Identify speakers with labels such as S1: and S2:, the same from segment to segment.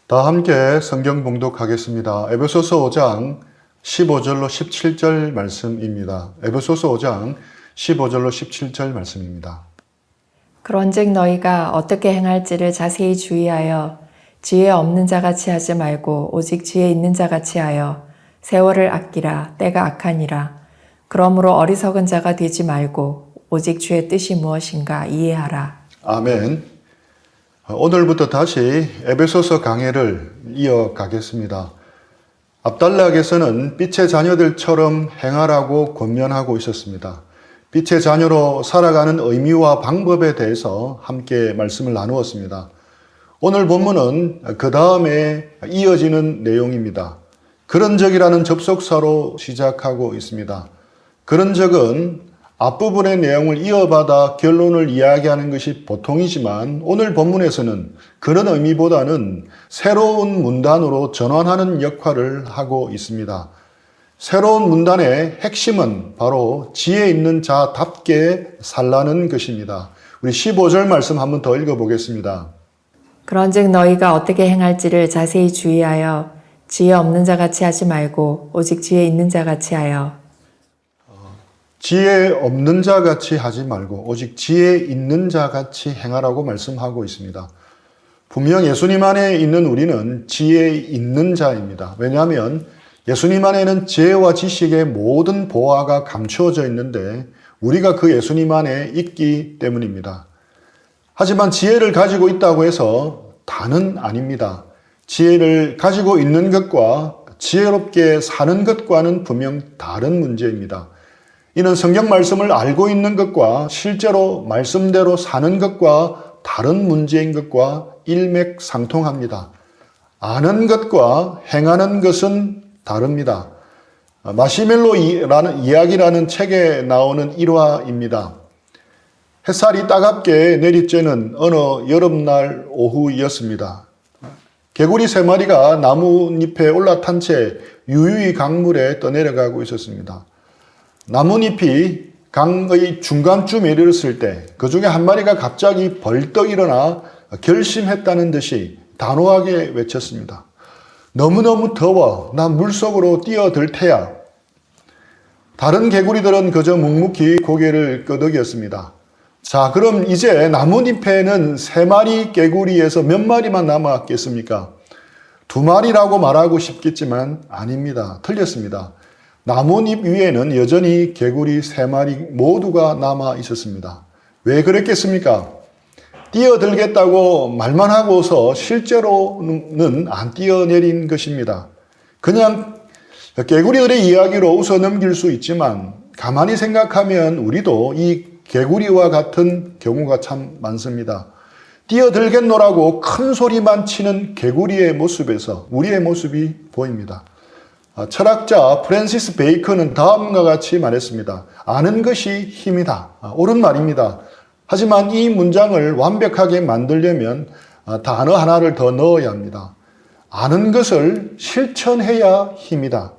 S1: 다 함께 성경 봉독하겠습니다. 에베소서 5장 15절로 17절 말씀입니다. 에베소서 5장 15절로 17절 말씀입니다.
S2: 그런즉 너희가 어떻게 행할지를 자세히 주의하여 지혜 없는 자같이 하지 말고 오직 지혜 있는 자같이 하여 세월을 아끼라. 때가 악하니라. 그러므로 어리석은 자가 되지 말고 오직 주의 뜻이 무엇인가 이해하라.
S1: 아멘. 오늘부터 다시 에베소서 강해를 이어가겠습니다. 앞단락에서는 빛의 자녀들처럼 행하라고 권면하고 있었습니다. 빛의 자녀로 살아가는 의미와 방법에 대해서 함께 말씀을 나누었습니다. 오늘 본문은 그 다음에 이어지는 내용입니다. 그런 적이라는 접속사로 시작하고 있습니다. 그런 적은 앞부분의 내용을 이어받아 결론을 이야기하는 것이 보통이지만 오늘 본문에서는 그런 의미보다는 새로운 문단으로 전환하는 역할을 하고 있습니다. 새로운 문단의 핵심은 바로 지혜 있는 자답게 살라는 것입니다. 우리 15절 말씀 한번 더 읽어보겠습니다.
S2: 그런즉 너희가 어떻게 행할지를 자세히 주의하여 지혜 없는 자같이 하지 말고 오직 지혜 있는 자같이 하여
S1: 지혜 없는 자같이 하지 말고 오직 지혜 있는 자같이 행하라고 말씀하고 있습니다. 분명 예수님 안에 있는 우리는 지혜 있는 자입니다. 왜냐하면 예수님 안에는 지혜와 지식의 모든 보화가 감추어져 있는데 우리가 그 예수님 안에 있기 때문입니다. 하지만 지혜를 가지고 있다고 해서 다는 아닙니다. 지혜를 가지고 있는 것과 지혜롭게 사는 것과는 분명 다른 문제입니다. 이는 성경 말씀을 알고 있는 것과 실제로 말씀대로 사는 것과 다른 문제인 것과 일맥상통합니다. 아는 것과 행하는 것은 다릅니다. 마시멜로라는 이야기라는 책에 나오는 일화입니다. 햇살이 따갑게 내리쬐는 어느 여름날 오후였습니다. 개구리 3마리가 나뭇잎에 올라탄 채 유유히 강물에 떠내려가고 있었습니다. 나뭇잎이 강의 중간쯤에 이르렀을 때 그 중에 한 마리가 갑자기 벌떡 일어나 결심했다는 듯이 단호하게 외쳤습니다. 너무너무 더워. 나 물속으로 뛰어들 테야. 다른 개구리들은 그저 묵묵히 고개를 끄덕였습니다. 자, 그럼 이제 나뭇잎에는 3마리 개구리에서 몇 마리만 남았겠습니까? 2마리라고 말하고 싶겠지만 아닙니다. 틀렸습니다. 나뭇잎 위에는 여전히 개구리 3마리 모두가 남아 있었습니다. 왜 그랬겠습니까? 뛰어들겠다고 말만 하고서 실제로는 안 뛰어내린 것입니다. 그냥 개구리들의 이야기로 웃어 넘길 수 있지만 가만히 생각하면 우리도 이 개구리와 같은 경우가 참 많습니다. 뛰어들겠노라고 큰 소리만 치는 개구리의 모습에서 우리의 모습이 보입니다. 철학자 프랜시스 베이컨은 다음과 같이 말했습니다. 아는 것이 힘이다. 옳은 말입니다. 하지만 이 문장을 완벽하게 만들려면 단어 하나를 더 넣어야 합니다. 아는 것을 실천해야 힘이다.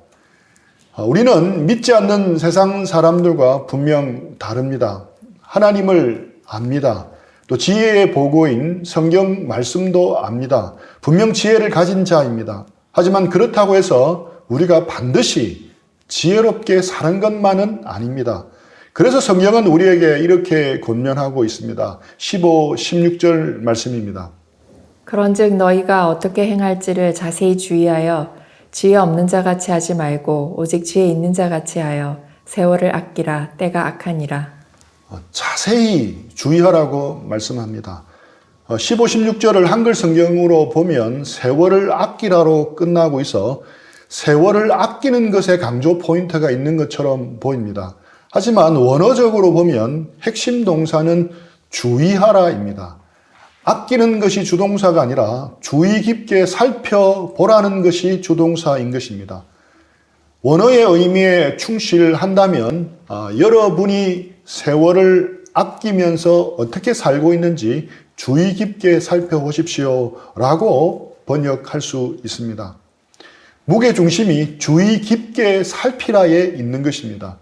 S1: 우리는 믿지 않는 세상 사람들과 분명 다릅니다. 하나님을 압니다. 또 지혜의 보고인 성경 말씀도 압니다. 분명 지혜를 가진 자입니다. 하지만 그렇다고 해서 우리가 반드시 지혜롭게 사는 것만은 아닙니다. 그래서 성경은 우리에게 이렇게 권면하고 있습니다. 15, 16절 말씀입니다.
S2: 그런즉 너희가 어떻게 행할지를 자세히 주의하여 지혜 없는 자같이 하지 말고 오직 지혜 있는 자같이 하여 세월을 아끼라. 때가 악하니라.
S1: 자세히 주의하라고 말씀합니다. 15, 16절을 한글 성경으로 보면 세월을 아끼라로 끝나고 있어 세월을 아끼는 것에 강조 포인트가 있는 것처럼 보입니다. 하지만 원어적으로 보면 핵심 동사는 주의하라입니다. 아끼는 것이 주동사가 아니라 주의 깊게 살펴보라는 것이 주동사인 것입니다. 원어의 의미에 충실한다면 여러분이 세월을 아끼면서 어떻게 살고 있는지 주의 깊게 살펴보십시오 라고 번역할 수 있습니다. 무게중심이 주의 깊게 살피라에 있는 것입니다.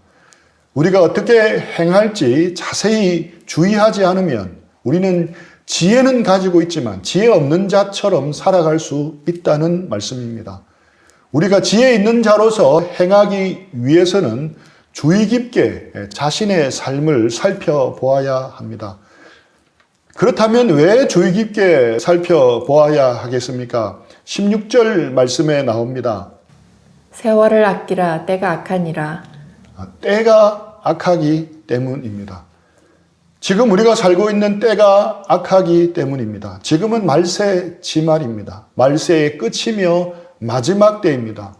S1: 우리가 어떻게 행할지 자세히 주의하지 않으면 우리는 지혜는 가지고 있지만 지혜 없는 자처럼 살아갈 수 있다는 말씀입니다. 우리가 지혜 있는 자로서 행하기 위해서는 주의 깊게 자신의 삶을 살펴보아야 합니다. 그렇다면 왜 주의 깊게 살펴보아야 하겠습니까? 16절 말씀에 나옵니다.
S2: 세월을 아끼라 때가 악하니라.
S1: 때가 악하기 때문입니다. 지금 우리가 살고 있는 때가 악하기 때문입니다. 지금은 말세 지말입니다. 말세의 끝이며 마지막 때입니다.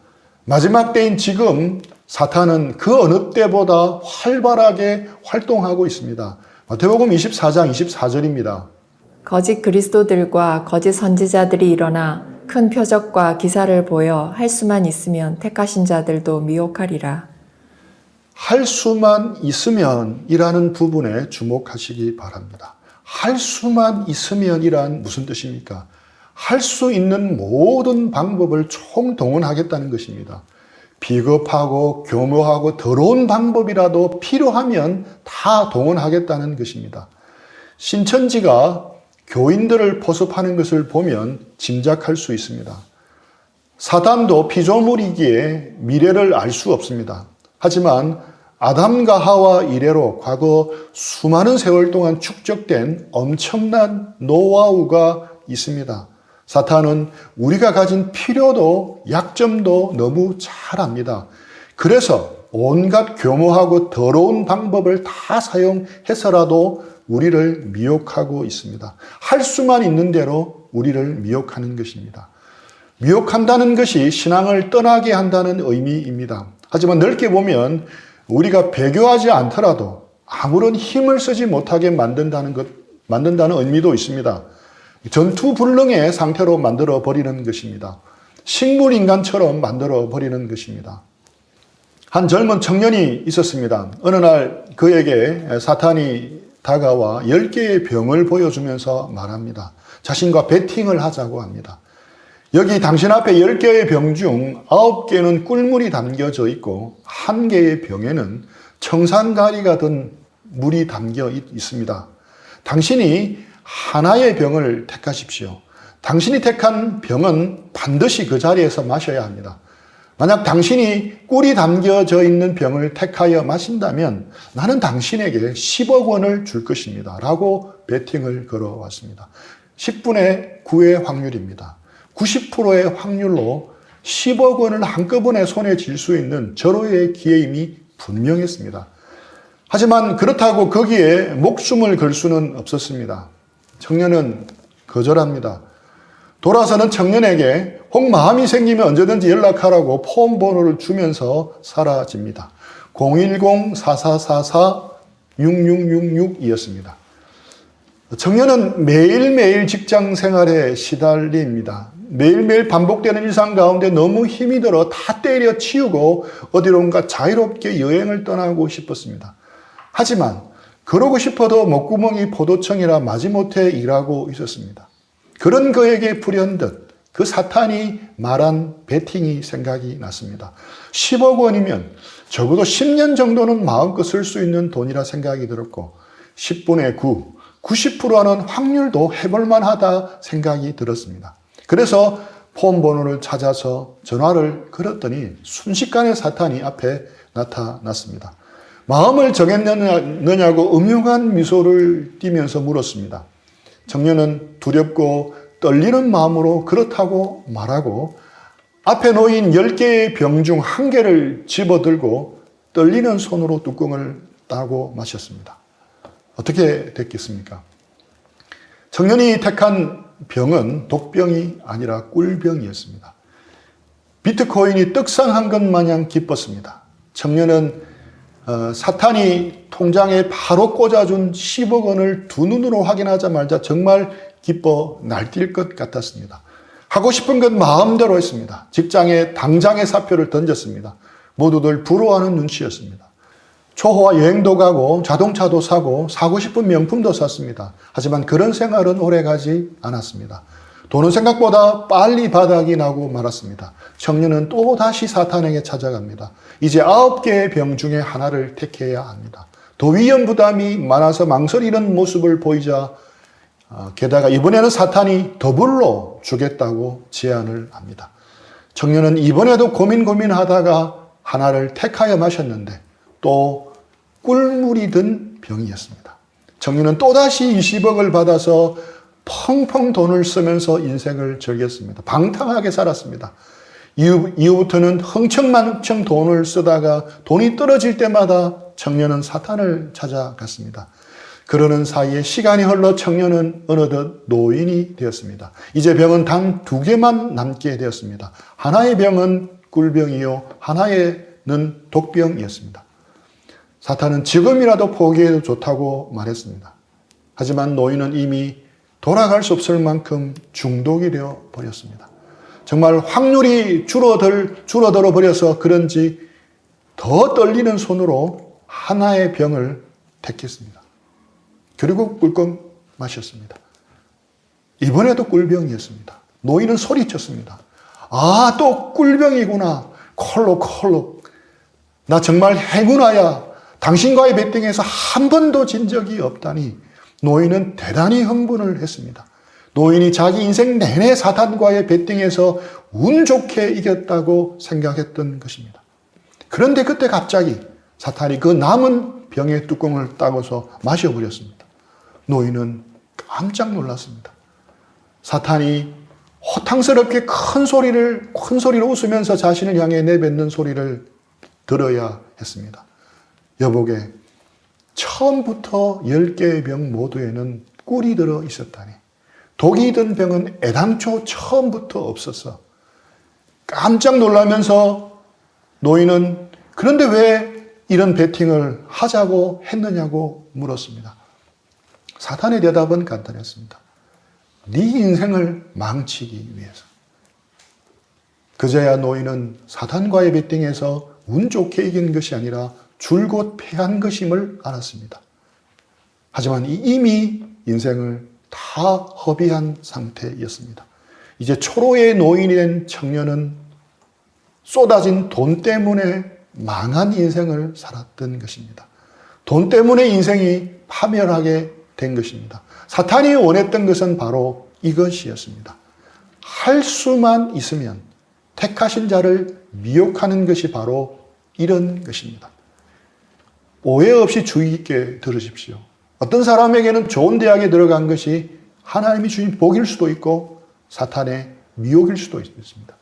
S1: 마지막 때인 지금 사탄은 그 어느 때보다 활발하게 활동하고 있습니다. 마태복음 24장 24절입니다.
S2: 거짓 그리스도들과 거짓 선지자들이 일어나 큰 표적과 기사를 보여 할 수만 있으면 택하신 자들도 미혹하리라.
S1: 할 수만 있으면 이라는 부분에 주목하시기 바랍니다. 할 수만 있으면 이란 무슨 뜻입니까? 할 수 있는 모든 방법을 총동원하겠다는 것입니다. 비겁하고 교묘하고 더러운 방법이라도 필요하면 다 동원하겠다는 것입니다. 신천지가 교인들을 포섭하는 것을 보면 짐작할 수 있습니다. 사단도 피조물이기에 미래를 알 수 없습니다. 하지만 아담과 하와 이래로 과거 수많은 세월 동안 축적된 엄청난 노하우가 있습니다. 사탄은 우리가 가진 필요도 약점도 너무 잘 압니다. 그래서 온갖 교묘하고 더러운 방법을 다 사용해서라도 우리를 미혹하고 있습니다. 할 수만 있는 대로 우리를 미혹하는 것입니다. 미혹한다는 것이 신앙을 떠나게 한다는 의미입니다. 하지만 넓게 보면 우리가 배교하지 않더라도 아무런 힘을 쓰지 못하게 만든다는 의미도 있습니다. 전투불능의 상태로 만들어 버리는 것입니다. 식물인간처럼 만들어 버리는 것입니다. 한 젊은 청년이 있었습니다. 어느 날 그에게 사탄이 다가와 10개의 병을 보여주면서 말합니다. 자신과 배팅을 하자고 합니다. 여기 당신 앞에 10개의 병 중 9개는 꿀물이 담겨져 있고 1개의 병에는 청산가리가 든 물이 담겨 있습니다. 당신이 하나의 병을 택하십시오. 당신이 택한 병은 반드시 그 자리에서 마셔야 합니다. 만약 당신이 꿀이 담겨져 있는 병을 택하여 마신다면 나는 당신에게 10억 원을 줄 것입니다. 라고 베팅을 걸어왔습니다. 10분의 9의 확률입니다. 90%의 확률로 10억 원을 한꺼번에 손에 쥘 수 있는 절호의 기회임이 분명했습니다. 하지만 그렇다고 거기에 목숨을 걸 수는 없었습니다. 청년은 거절합니다. 돌아서는 청년에게 혹 마음이 생기면 언제든지 연락하라고 폰번호를 주면서 사라집니다. 010-4444-6666이었습니다. 청년은 매일매일 직장 생활에 시달립니다. 매일매일 반복되는 일상 가운데 너무 힘이 들어 다 때려치우고 어디론가 자유롭게 여행을 떠나고 싶었습니다. 하지만 그러고 싶어도 목구멍이 포도청이라 마지못해 일하고 있었습니다. 그런 그에게 불현듯 그 사탄이 말한 베팅이 생각이 났습니다. 10억 원이면 적어도 10년 정도는 마음껏 쓸 수 있는 돈이라 생각이 들었고 10분의 9, 90%라는 확률도 해볼만 하다 생각이 들었습니다. 그래서 폰 번호를 찾아서 전화를 걸었더니 순식간에 사탄이 앞에 나타났습니다. 마음을 정했느냐고 음흉한 미소를 띠면서 물었습니다. 청년은 두렵고 떨리는 마음으로 그렇다고 말하고 앞에 놓인 10개의 병 중 1개를 집어들고 떨리는 손으로 뚜껑을 따고 마셨습니다. 어떻게 됐겠습니까? 청년이 택한 병은 독병이 아니라 꿀병이었습니다. 비트코인이 떡상한 것 마냥 기뻤습니다. 청년은 사탄이 통장에 바로 꽂아준 10억 원을 두 눈으로 확인하자마자 정말 기뻐 날뛸 것 같았습니다. 하고 싶은 것 마음대로 했습니다. 직장에 당장의 사표를 던졌습니다. 모두들 부러워하는 눈치였습니다. 초호화 여행도 가고 자동차도 사고 싶은 명품도 샀습니다. 하지만 그런 생활은 오래가지 않았습니다. 돈은 생각보다 빨리 바닥이 나고 말았습니다. 청년은 또다시 사탄에게 찾아갑니다. 이제 9개의 병 중에 하나를 택해야 합니다. 더 위험 부담이 많아서 망설이는 모습을 보이자 게다가 이번에는 사탄이 더불로 주겠다고 제안을 합니다. 청년은 이번에도 고민하다가 하나를 택하여 마셨는데 또 꿀물이 든 병이었습니다. 청년은 또다시 20억을 받아서 펑펑 돈을 쓰면서 인생을 즐겼습니다. 방탕하게 살았습니다. 이후부터는 흥청망청 돈을 쓰다가 돈이 떨어질 때마다 청년은 사탄을 찾아갔습니다. 그러는 사이에 시간이 흘러 청년은 어느덧 노인이 되었습니다. 이제 병은 단 2개만 남게 되었습니다. 하나의 병은 꿀병이요, 하나에는 독병이었습니다. 사탄은 지금이라도 포기해도 좋다고 말했습니다. 하지만 노인은 이미 돌아갈 수 없을 만큼 중독이 되어 버렸습니다. 정말 확률이 줄어들어 버려서 그런지 더 떨리는 손으로 하나의 병을 택했습니다. 그리고 꿀꺽 마셨습니다. 이번에도 꿀병이었습니다. 노인은 소리쳤습니다. 아, 또 꿀병이구나. 콜록. 나 정말 행운아야. 당신과의 배팅에서 한 번도 진 적이 없다니. 노인은 대단히 흥분을 했습니다. 노인이 자기 인생 내내 사탄과의 배팅에서 운 좋게 이겼다고 생각했던 것입니다. 그런데 그때 갑자기 사탄이 그 남은 병의 뚜껑을 따고서 마셔버렸습니다. 노인은 깜짝 놀랐습니다. 사탄이 호탕스럽게 큰 소리로 웃으면서 자신을 향해 내뱉는 소리를 들어야 했습니다. 여보게, 처음부터 10개의 병 모두에는 꿀이 들어 있었다니. 독이 든 병은 애당초 처음부터 없었어. 깜짝 놀라면서 노인은 그런데 왜 이런 베팅을 하자고 했느냐고 물었습니다. 사탄의 대답은 간단했습니다. 네 인생을 망치기 위해서. 그제야 노인은 사탄과의 베팅에서 운 좋게 이긴 것이 아니라 줄곧 패한 것임을 알았습니다. 하지만 이미 인생을 다 허비한 상태였습니다. 이제 초로의 노인이 된 청년은 쏟아진 돈 때문에 망한 인생을 살았던 것입니다. 돈 때문에 인생이 파멸하게 된 것입니다. 사탄이 원했던 것은 바로 이것이었습니다. 할 수만 있으면 택하신 자를 미혹하는 것이 바로 이런 것입니다. 오해 없이 주의 깊게 들으십시오. 어떤 사람에게는 좋은 대학에 들어간 것이 하나님이 주신 복일 수도 있고 사탄의 미혹일 수도 있습니다.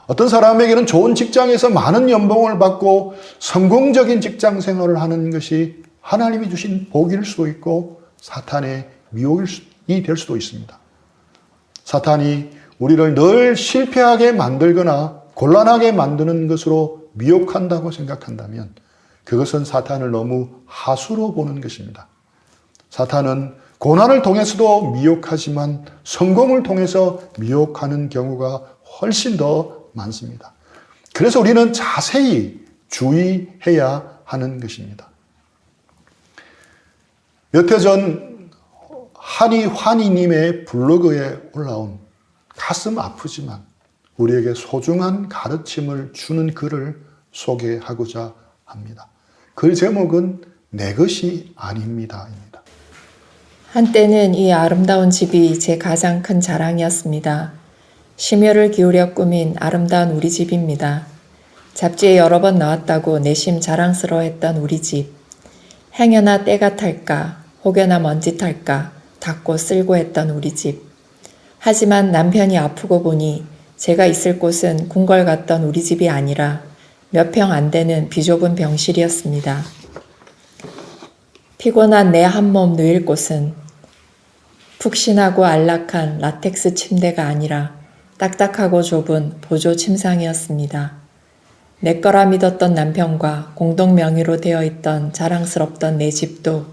S1: 어떤 사람에게는 좋은 직장에서 많은 연봉을 받고 성공적인 직장 생활을 하는 것이 하나님이 주신 복일 수도 있고 사탄의 미혹이 될 수도 있습니다. 사탄이 우리를 늘 실패하게 만들거나 곤란하게 만드는 것으로 미혹한다고 생각한다면 그것은 사탄을 너무 하수로 보는 것입니다. 사탄은 고난을 통해서도 미혹하지만 성공을 통해서 미혹하는 경우가 훨씬 더 많습니다. 그래서 우리는 자세히 주의해야 하는 것입니다. 몇 해 전 환희님의 블로그에 올라온 가슴 아프지만 우리에게 소중한 가르침을 주는 글을 소개하고자 합니다. 글 제목은 내 것이 아닙니다입니다.
S2: 한때는 이 아름다운 집이 제 가장 큰 자랑이었습니다. 심혈을 기울여 꾸민 아름다운 우리 집입니다. 잡지에 여러 번 나왔다고 내심 자랑스러워했던 우리 집. 행여나 때가 탈까, 혹여나 먼지 탈까, 닦고 쓸고 했던 우리 집. 하지만 남편이 아프고 보니 제가 있을 곳은 궁궐 같던 우리 집이 아니라 몇 평 안 되는 비좁은 병실이었습니다. 피곤한 내 한 몸 누일 곳은 푹신하고 안락한 라텍스 침대가 아니라 딱딱하고 좁은 보조 침상이었습니다. 내 거라 믿었던 남편과 공동 명의로 되어 있던 자랑스럽던 내 집도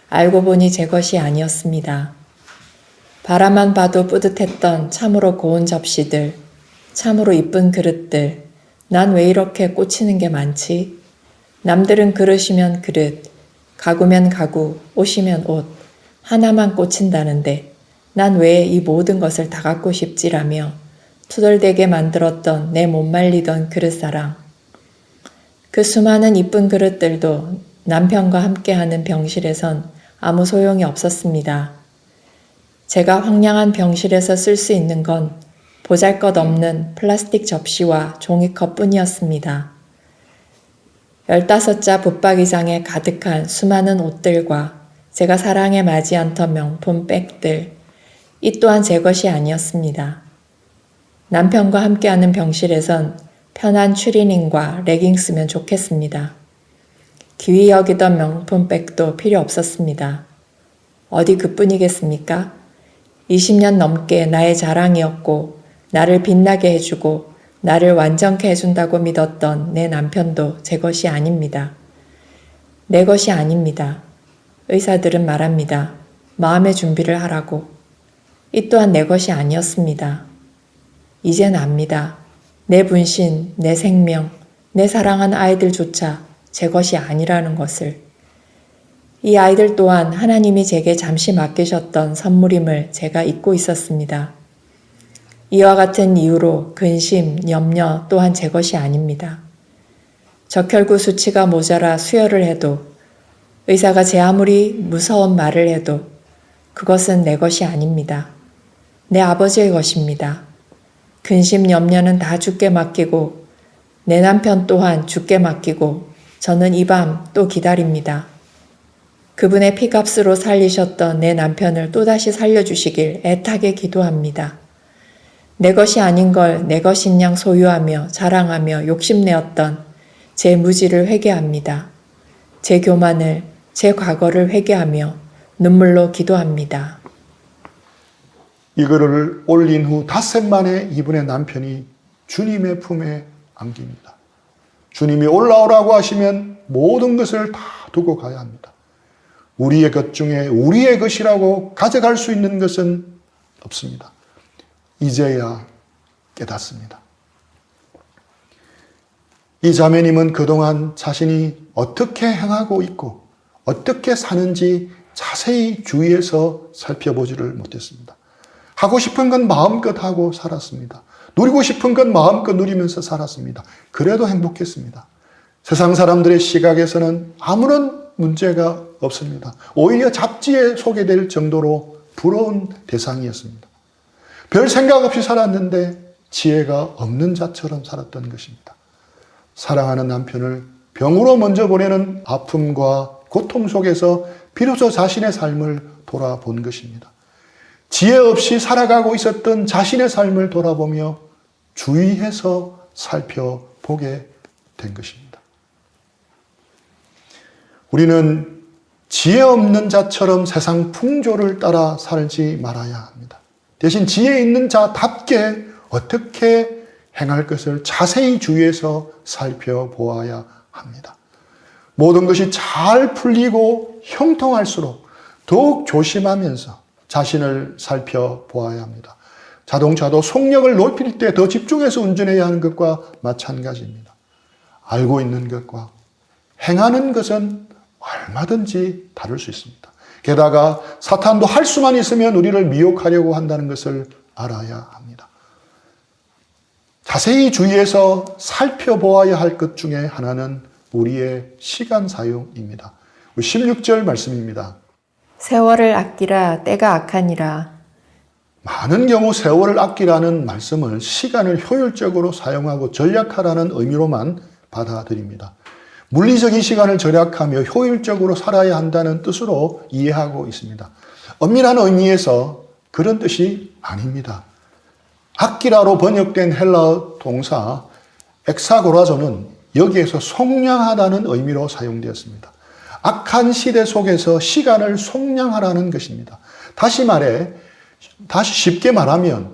S2: 알고 보니 제 것이 아니었습니다. 바라만 봐도 뿌듯했던 참으로 고운 접시들, 참으로 이쁜 그릇들, 난 왜 이렇게 꽂히는 게 많지? 남들은 그릇이면 그릇, 가구면 가구, 옷이면 옷, 하나만 꽂힌다는데 난 왜 이 모든 것을 다 갖고 싶지라며 투덜대게 만들었던 내 못 말리던 그릇사랑. 그 수많은 이쁜 그릇들도 남편과 함께하는 병실에선 아무 소용이 없었습니다. 제가 황량한 병실에서 쓸 수 있는 건 보잘것없는 플라스틱 접시와 종이컵 뿐이었습니다. 15자 붙박이장에 가득한 수많은 옷들과 제가 사랑에 맞지 않던 명품 백들, 이 또한 제 것이 아니었습니다. 남편과 함께하는 병실에선 편한 추리닝과 레깅스면 좋겠습니다. 귀히 여기던 명품 백도 필요 없었습니다. 어디 그뿐이겠습니까? 20년 넘게 나의 자랑이었고 나를 빛나게 해주고 나를 완전케 해준다고 믿었던 내 남편도 제 것이 아닙니다. 내 것이 아닙니다. 의사들은 말합니다. 마음의 준비를 하라고. 이 또한 내 것이 아니었습니다. 이젠 압니다. 내 분신, 내 생명, 내 사랑한 아이들조차 제 것이 아니라는 것을. 이 아이들 또한 하나님이 제게 잠시 맡기셨던 선물임을 제가 잊고 있었습니다. 이와 같은 이유로 근심, 염려 또한 제 것이 아닙니다. 적혈구 수치가 모자라 수혈을 해도 의사가 제 아무리 무서운 말을 해도 그것은 내 것이 아닙니다. 내 아버지의 것입니다. 근심, 염려는 다 주께 맡기고 내 남편 또한 주께 맡기고 저는 이 밤 또 기다립니다. 그분의 피값으로 살리셨던 내 남편을 또다시 살려주시길 애타게 기도합니다. 내 것이 아닌 걸 내 것인 양 소유하며 자랑하며 욕심내었던 제 무지를 회개합니다. 제 교만을, 제 과거를 회개하며 눈물로 기도합니다.
S1: 이 글을 올린 후 닷새 만에 이분의 남편이 주님의 품에 안깁니다. 주님이 올라오라고 하시면 모든 것을 다 두고 가야 합니다. 우리의 것 중에 우리의 것이라고 가져갈 수 있는 것은 없습니다. 이제야 깨닫습니다. 이 자매님은 그동안 자신이 어떻게 행하고 있고 어떻게 사는지 자세히 주위에서 살펴보지를 못했습니다. 하고 싶은 건 마음껏 하고 살았습니다. 누리고 싶은 건 마음껏 누리면서 살았습니다. 그래도 행복했습니다. 세상 사람들의 시각에서는 아무런 문제가 없습니다. 오히려 잡지에 소개될 정도로 부러운 대상이었습니다. 별 생각 없이 살았는데 지혜가 없는 자처럼 살았던 것입니다. 사랑하는 남편을 병으로 먼저 보내는 아픔과 고통 속에서 비로소 자신의 삶을 돌아본 것입니다. 지혜 없이 살아가고 있었던 자신의 삶을 돌아보며 주의해서 살펴보게 된 것입니다. 우리는 지혜 없는 자처럼 세상 풍조를 따라 살지 말아야 합니다. 대신 지혜 있는 자답게 어떻게 행할 것을 자세히 주의해서 살펴보아야 합니다. 모든 것이 잘 풀리고 형통할수록 더욱 조심하면서 자신을 살펴보아야 합니다. 자동차도 속력을 높일 때 더 집중해서 운전해야 하는 것과 마찬가지입니다. 알고 있는 것과 행하는 것은 얼마든지 다를 수 있습니다. 게다가 사탄도 할 수만 있으면 우리를 미혹하려고 한다는 것을 알아야 합니다. 자세히 주의해서 살펴보아야 할 것 중에 하나는 우리의 시간 사용입니다. 16절 말씀입니다.
S2: 세월을 아끼라 때가 악하니라.
S1: 많은 경우 세월을 아끼라는 말씀을 시간을 효율적으로 사용하고 절약하라는 의미로만 받아들입니다. 물리적인 시간을 절약하며 효율적으로 살아야 한다는 뜻으로 이해하고 있습니다. 엄밀한 의미에서 그런 뜻이 아닙니다. 아끼라로 번역된 헬라어 동사 엑사고라조는 여기에서 속량하다는 의미로 사용되었습니다. 악한 시대 속에서 시간을 속량하라는 것입니다. 다시 쉽게 말하면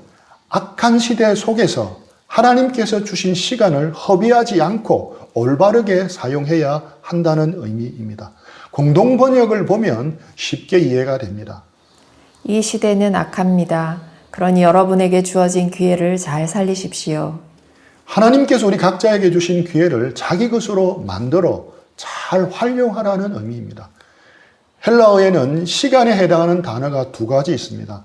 S1: 악한 시대 속에서 하나님께서 주신 시간을 허비하지 않고 올바르게 사용해야 한다는 의미입니다. 공동 번역을 보면 쉽게 이해가 됩니다.
S2: 이 시대는 악합니다. 그러니 여러분에게 주어진 기회를 잘 살리십시오.
S1: 하나님께서 우리 각자에게 주신 기회를 자기 것으로 만들어 잘 활용하라는 의미입니다. 헬라어에는 시간에 해당하는 단어가 두 가지 있습니다.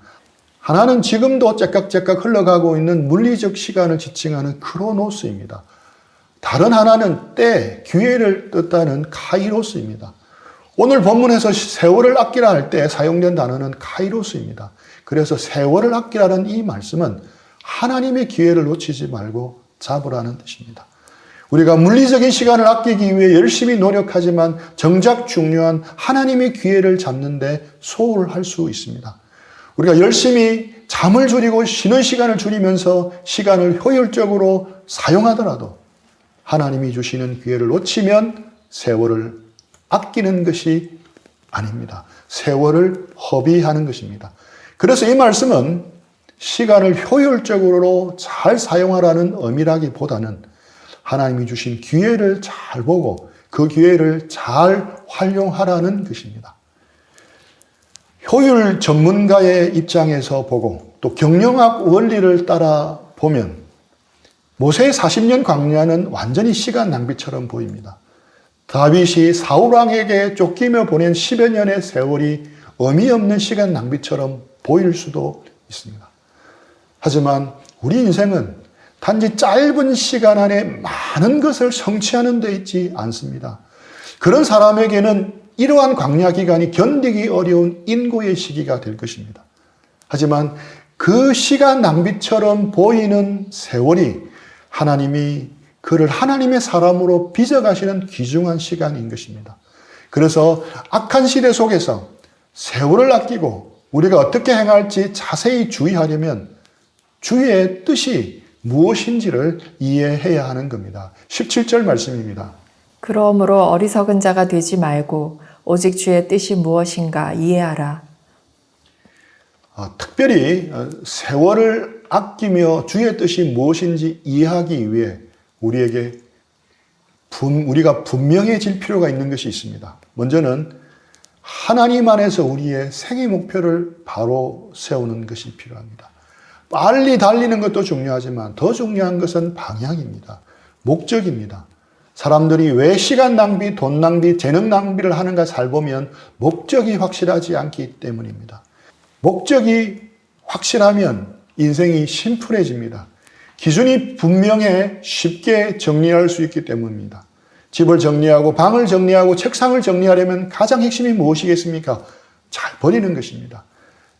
S1: 하나는 지금도 째깍째깍 흘러가고 있는 물리적 시간을 지칭하는 크로노스입니다. 다른 하나는 때, 기회를 뜻하는 카이로스입니다. 오늘 본문에서 세월을 아끼라 할 때 사용된 단어는 카이로스입니다. 그래서 세월을 아끼라는 이 말씀은 하나님의 기회를 놓치지 말고 잡으라는 뜻입니다. 우리가 물리적인 시간을 아끼기 위해 열심히 노력하지만 정작 중요한 하나님의 기회를 잡는데 소홀할 수 있습니다. 우리가 열심히 잠을 줄이고 쉬는 시간을 줄이면서 시간을 효율적으로 사용하더라도 하나님이 주시는 기회를 놓치면 세월을 아끼는 것이 아닙니다. 세월을 허비하는 것입니다. 그래서 이 말씀은 시간을 효율적으로 잘 사용하라는 의미라기보다는 하나님이 주신 기회를 잘 보고 그 기회를 잘 활용하라는 것입니다. 효율 전문가의 입장에서 보고 또 경영학 원리를 따라 보면 모세의 40년 광야는 완전히 시간 낭비처럼 보입니다. 다윗이 사울왕에게 쫓기며 보낸 10여 년의 세월이 의미 없는 시간 낭비처럼 보일 수도 있습니다. 하지만 우리 인생은 단지 짧은 시간 안에 많은 것을 성취하는 데 있지 않습니다. 그런 사람에게는 이러한 광야 기간이 견디기 어려운 인고의 시기가 될 것입니다. 하지만 그 시간 낭비처럼 보이는 세월이 하나님이 그를 하나님의 사람으로 빚어가시는 귀중한 시간인 것입니다. 그래서 악한 시대 속에서 세월을 아끼고 우리가 어떻게 행할지 자세히 주의하려면 주의 뜻이 무엇인지를 이해해야 하는 겁니다. 17절 말씀입니다.
S2: 그러므로 어리석은 자가 되지 말고 오직 주의 뜻이 무엇인가 이해하라.
S1: 특별히 세월을 아끼며 주의 뜻이 무엇인지 이해하기 위해 우리가 분명해질 필요가 있는 것이 있습니다. 먼저는 하나님 안에서 우리의 생애 목표를 바로 세우는 것이 필요합니다. 빨리 달리는 것도 중요하지만 더 중요한 것은 방향입니다. 목적입니다. 사람들이 왜 시간 낭비, 돈 낭비, 재능 낭비를 하는가 살보면 목적이 확실하지 않기 때문입니다. 목적이 확실하면 인생이 심플해집니다. 기준이 분명해 쉽게 정리할 수 있기 때문입니다. 집을 정리하고 방을 정리하고 책상을 정리하려면 가장 핵심이 무엇이겠습니까? 잘 버리는 것입니다.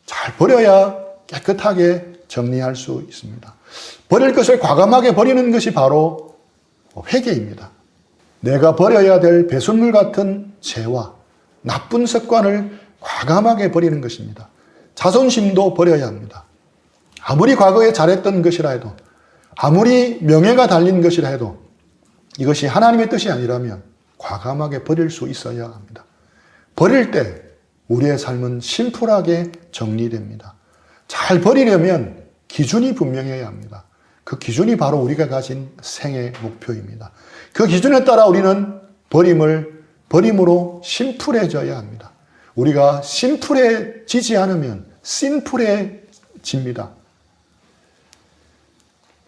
S1: 잘 버려야 깨끗하게 정리할 수 있습니다. 버릴 것을 과감하게 버리는 것이 바로 회개입니다. 내가 버려야 될 배설물 같은 죄와 나쁜 습관을 과감하게 버리는 것입니다. 자존심도 버려야 합니다. 아무리 과거에 잘했던 것이라 해도 아무리 명예가 달린 것이라 해도 이것이 하나님의 뜻이 아니라면 과감하게 버릴 수 있어야 합니다. 버릴 때 우리의 삶은 심플하게 정리됩니다. 잘 버리려면 기준이 분명해야 합니다. 그 기준이 바로 우리가 가진 생애 목표입니다. 그 기준에 따라 우리는 버림으로 심플해져야 합니다. 우리가 심플해지지 않으면 심플해집니다.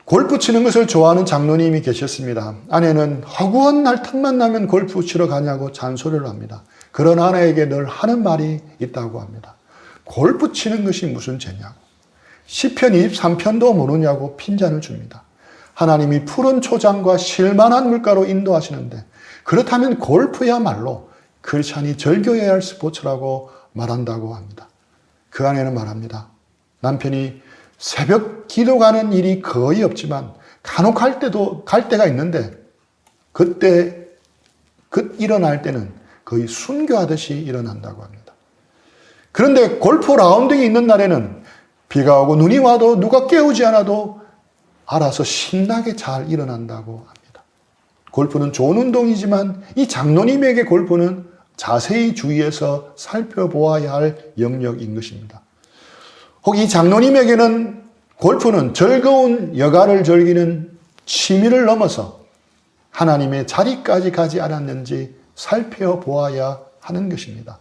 S1: 골프 치는 것을 좋아하는 장로님이 계셨습니다. 아내는 허구한 날 틈만 나면 골프 치러 가냐고 잔소리를 합니다. 그런 아내에게 늘 하는 말이 있다고 합니다. 골프 치는 것이 무슨 죄냐고. 시편 23편도 모르냐고 핀잔을 줍니다. 하나님이 푸른 초장과 실만한 물가로 인도하시는데 그렇다면 골프야말로 크리스찬이 즐겨야 할 스포츠라고 말한다고 합니다. 그 아내는 말합니다. 남편이 새벽 기도 가는 일이 거의 없지만 간혹 갈 때가 있는데 그때 일어날 때는 거의 순교하듯이 일어난다고 합니다. 그런데 골프 라운딩이 있는 날에는 비가 오고 눈이 와도 누가 깨우지 않아도 알아서 신나게 잘 일어난다고 합니다. 골프는 좋은 운동이지만 이 장로님에게 골프는 자세히 주의해서 살펴보아야 할 영역인 것입니다. 혹 이 장로님에게는 골프는 즐거운 여가를 즐기는 취미를 넘어서 하나님의 자리까지 가지 않았는지 살펴보아야 하는 것입니다.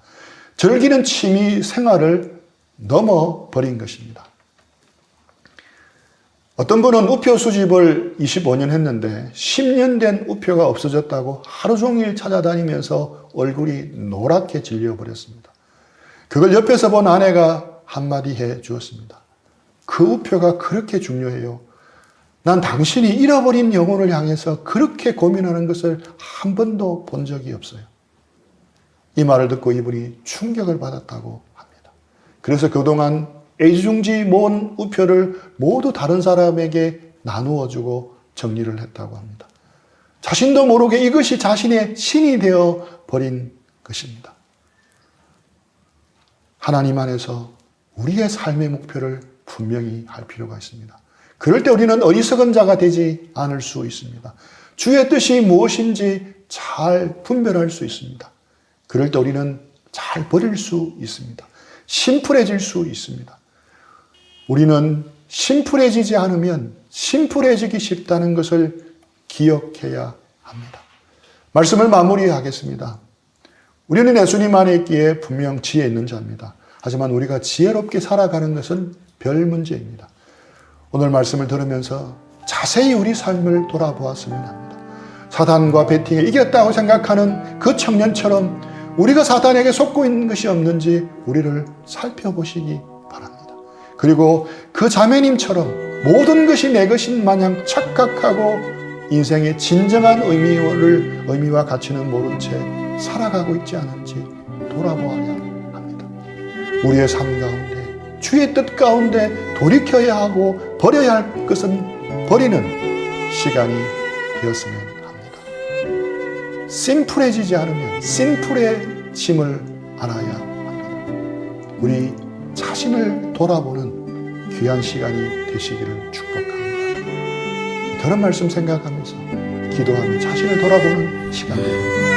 S1: 즐기는 취미 생활을 넘어버린 것입니다. 어떤 분은 우표 수집을 25년 했는데 10년 된 우표가 없어졌다고 하루 종일 찾아다니면서 얼굴이 노랗게 질려버렸습니다. 그걸 옆에서 본 아내가 한마디 해 주었습니다. 그 우표가 그렇게 중요해요. 난 당신이 잃어버린 영혼을 향해서 그렇게 고민하는 것을 한 번도 본 적이 없어요. 이 말을 듣고 이분이 충격을 받았다고 합니다. 그래서 그동안 애지중지 모은 우표를 모두 다른 사람에게 나누어 주고 정리를 했다고 합니다. 자신도 모르게 이것이 자신의 신이 되어 버린 것입니다. 하나님 안에서 우리의 삶의 목표를 분명히 할 필요가 있습니다. 그럴 때 우리는 어리석은 자가 되지 않을 수 있습니다. 주의 뜻이 무엇인지 잘 분별할 수 있습니다. 그럴 때 우리는 잘 버릴 수 있습니다. 심플해질 수 있습니다. 우리는 심플해지지 않으면 심플해지기 쉽다는 것을 기억해야 합니다. 말씀을 마무리하겠습니다. 우리는 예수님 안에 있기에 분명 지혜 있는 자입니다. 하지만 우리가 지혜롭게 살아가는 것은 별 문제입니다. 오늘 말씀을 들으면서 자세히 우리 삶을 돌아보았으면 합니다. 사단과 배팅에 이겼다고 생각하는 그 청년처럼 우리가 사단에게 속고 있는 것이 없는지 우리를 살펴보시기 바랍니다. 그리고 그 자매님처럼 모든 것이 내 것인 마냥 착각하고 인생의 진정한 의미와 가치는 모른 채 살아가고 있지 않은지 돌아보아야 합니다. 우리의 삶 가운데 주의 뜻 가운데 돌이켜야 하고 버려야 할 것은 버리는 시간이 되었으면 합니다. 심플해지지 않으면 심플해짐을 알아야 합니다. 우리 자신을 돌아보는 귀한 시간이 되시기를 축복합니다. 그런 말씀 생각하면서 기도하며 자신을 돌아보는 시간 되기를 바랍니다.